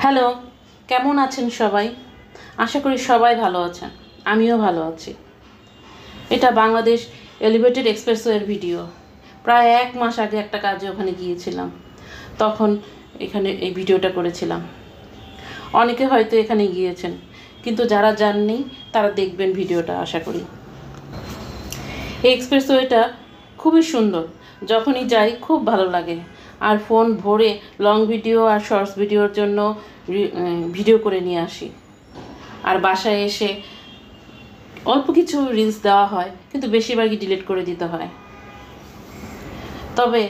Hello, কেমন আছেন সবাই? আশা করি সবাই ভালো আছেন। আমিও ভালো আছি। এটা বাংলাদেশ এলিভেটেড এক্সপ্রেসওয়ের ভিডিও। প্রায় 1 মাস আগে একটা কাজে ওখানে গিয়েছিলাম, তখন এখানে এই ভিডিওটা করেছিলাম। অনেকে হয়তো এখানে গিয়েছেন, কিন্তু যারা যাননি তারা দেখবেন ভিডিওটা, আশা করি। এই এক্সপ্রেসওয়েটা খুবই সুন্দর, যখনই যাই খুব ভালো লাগে। আর ফোন ভরে লং ভিডিও আর শর্টস ভিডিওর জন্য ভিডিও করে নিয়ে আসি। আর বাসায় এসে অল্প কিছু রিলস দেওয়া হয়, কিন্তু বেশিরভাগই ডিলিট করে দিতে হয়। তবে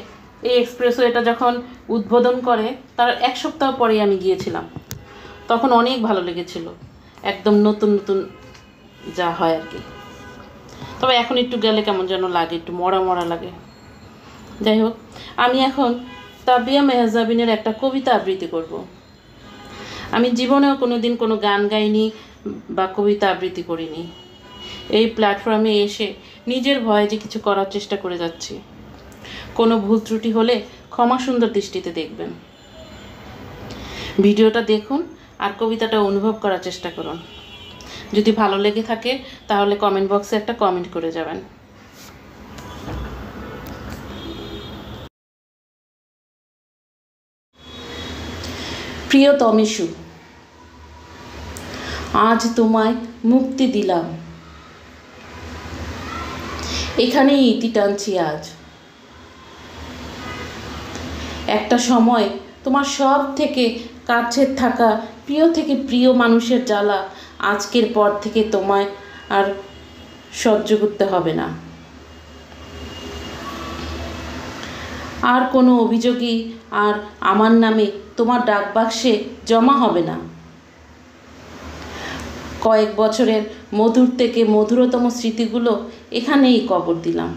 এই এক্সপ্রেসওয়েটা যখন উদ্বোধন করে তার 1 সপ্তাহ পরেই আমি গিয়েছিলাম। তখন অনেক ভালো লেগেছিল, একদম নতুন নতুন যা হয় আর কি। তবে এখন একটু গেলে কেমন যেন লাগে, একটু মরা মরা লাগে। যাই হোক, আমি এখন তাবিয়া মেহজাবিনের একটা কবিতা আবৃত্তি করব। আমি জীবনেও কোনো দিন কোনো গান গাইনি বা কবিতা আবৃত্তি করিনি। এই প্ল্যাটফর্মে এসে নিজের ভয়ে কিছু করার চেষ্টা করে যাচ্ছি। কোনো ভুল ত্রুটি হলে ক্ষমা সুন্দর দৃষ্টিতে দেখবেন। ভিডিওটা দেখুন আর কবিতাটা অনুভব করার চেষ্টা করুন। যদি ভালো লেগে থাকে তাহলে কমেন্ট বক্সে একটা কমেন্ট করে যাবেন। প্রিয় তমেশু, আজ তোমায় মুক্তি দিলাম, এখানেই ইতি টানছি আজ। একটা সময় তোমার সব থেকে কাছের থাকা প্রিয় থেকে প্রিয় মানুষের জ্বালা আজকের পর থেকে তোমায় আর সহ্য করতে হবে না। আর কোনো অভিযোগই আর আমার নামে তোমার ডাকবাক্সে জমা হবে না। কয়েক বছরের মধুর থেকে মধুরতম স্মৃতিগুলো এখানেই কবর দিলাম।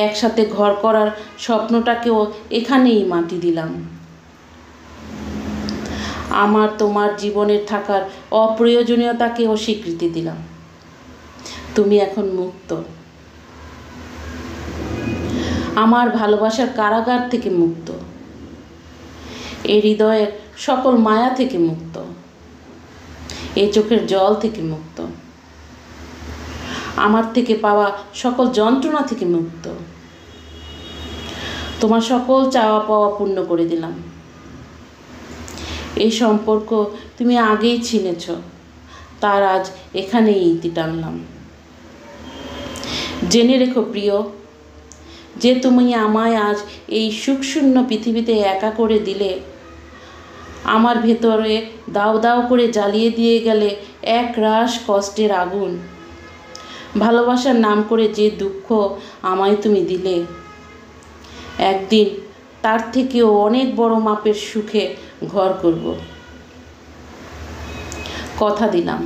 একসাথে ঘর করার স্বপ্নটাকেও এখানেই মাটি দিলাম। আমার তোমার জীবনের থাকার অপ্রয়োজনীয়তাকেও স্বীকৃতি দিলাম। তুমি এখন মুক্ত। আমার ভালোবাসার কারাগার থেকে মুক্ত। এই হৃদয়ের সকল মায়া থেকে মুক্ত। এই চোখের জল থেকে মুক্ত। আমার থেকে পাওয়া সকল যন্ত্রণা থেকে মুক্ত। তোমার সকল চাওয়া পাওয়া পূর্ণ করে দিলাম। এই সম্পর্ক তুমি আগেই চিনেছ, তার আজ এখানেই ইতি টানলাম। জেনে রেখো প্রিয়, যে তুমি আমায় আজ এই সুখশূন্য পৃথিবীতে একা করে দিলে, আমার ভেতরে দাও দাও করে জ্বালিয়ে দিয়ে গেলে এক রাশ কষ্টের আগুন। ভালোবাসার নাম করে যে দুঃখ আমায় তুমি দিলে, একদিন তার থেকেও অনেক বড় মাপের সুখে ঘর করব। কথা দিলাম।